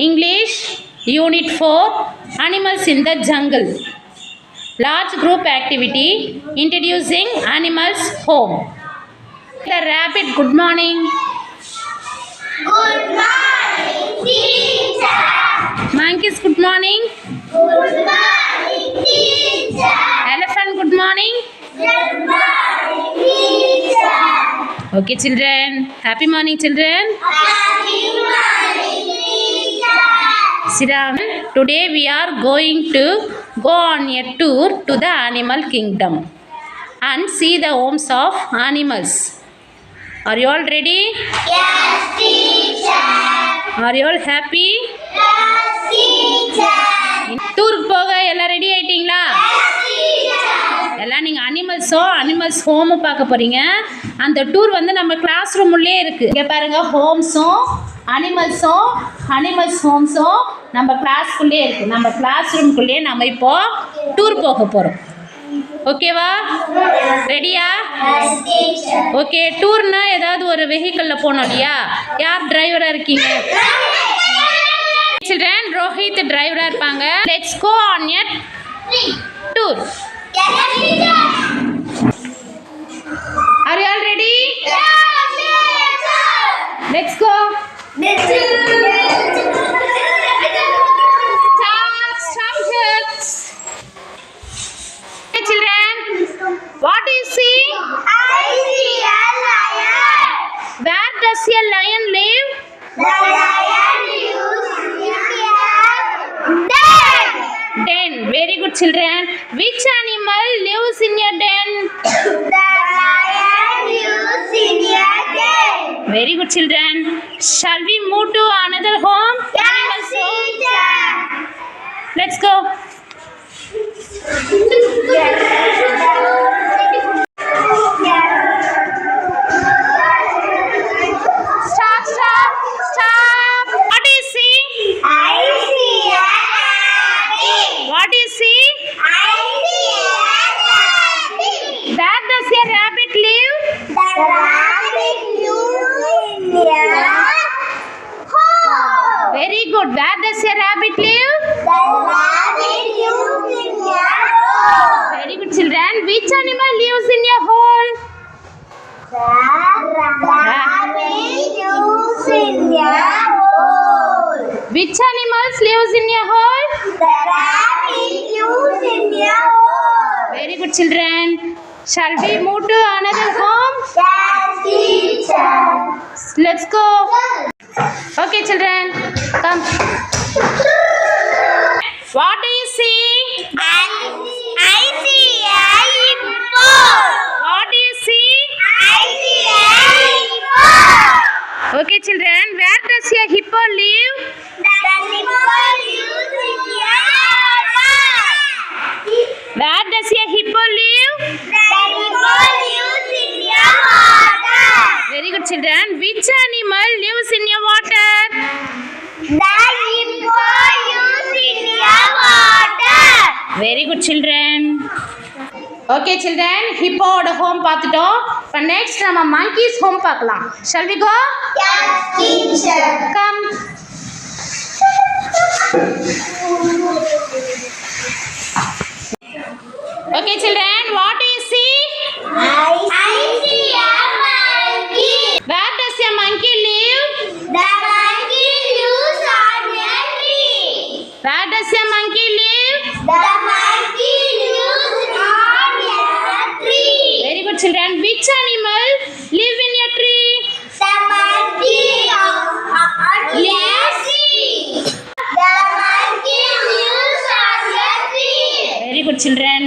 English Unit 4 Animals in the Jungle. Large group activity introducing animals home. The rabbit, good morning. Good morning, teacher. Monkeys, good morning. Good morning, teacher. Elephant, good morning. Good morning, teacher. Okay, children. Happy morning, children. Happy morning, teacher. Sit down. Today we are going to go on a tour to the animal kingdom and see the homes of animals. Are you all ready? Yes, teacher. Are you all happy? Yes, teacher. டூருக்கு போக எல்லாம் ready ஆயிட்டீங்களா? Yes, teacher. எல்லாம் நீங்கள் animals home பார்க்க போகிறீங்க. அந்த tour வந்து நம்ம கிளாஸ் ரூம்லேயே இருக்குது. இங்கே பாருங்கள், அனிமல்ஸ் ஹோம்ஸும் நம்ம கிளாஸ்க்குள்ளேயே இருக்குது. நம்ம கிளாஸ் ரூம்குள்ளேயே நம்ம இப்போது டூர் போக போகிறோம். ஓகேவா? ரெடியா? Yes, teacher. ஓகே, டூர்னா ஏதாவது ஒரு வெஹிக்கிளில் போகணும் இல்லையா? யார் டிரைவராக இருக்கீங்க? சில்ட்ரன், ரோஹித் டிரைவராக இருப்பாங்க. Let's go on a tour. Yes, teacher. Are you all ready? Yes, teacher. Let's go. Stop here. Hey children, what do you see? I see a lion. Where does a lion live? The lion lives in a den. Den. Very good children. Which animal lives in a den? The lion lives in a den. Very good children. Shall we move to another home? Yes, teacher. Let's go. Stop. What do you see? I see a rabbit. What do you see? I see a rabbit. Where does a rabbit live? The rabbit lives in a hole. Very good. Where does a rabbit live? The rabbit lives in a hole. Very good children. Which animal lives in a hole? The rabbit lives in a hole. Which animals lives in a hole? The rabbit lives in a hole. Very good children. Shall we move to another home? Yes, teacher. Let's go. Okay children, come. What do you see? I see a hippo. What do you see? I see a hippo. Okay children, where does a hippo live? The hippo lives in a water. Where does a hippo live? The hippo lives in a water. Very good children. Which animal lives in a water? The hippo lives in a water. Very good children. Okay children, hippo home பார்த்துட்டோம். இப்போ next நம்ம monkeys home பார்க்கலாம். Shall we go? Yes, teacher. Come. Okay children, what do you see? I see a monkey. Where does a monkey live? The monkey lives on a tree. Where does a monkey live? The monkey lives on a tree. Very good children. Which animal live in a tree? The monkey on a tree. The monkey lives on a tree. Very good children.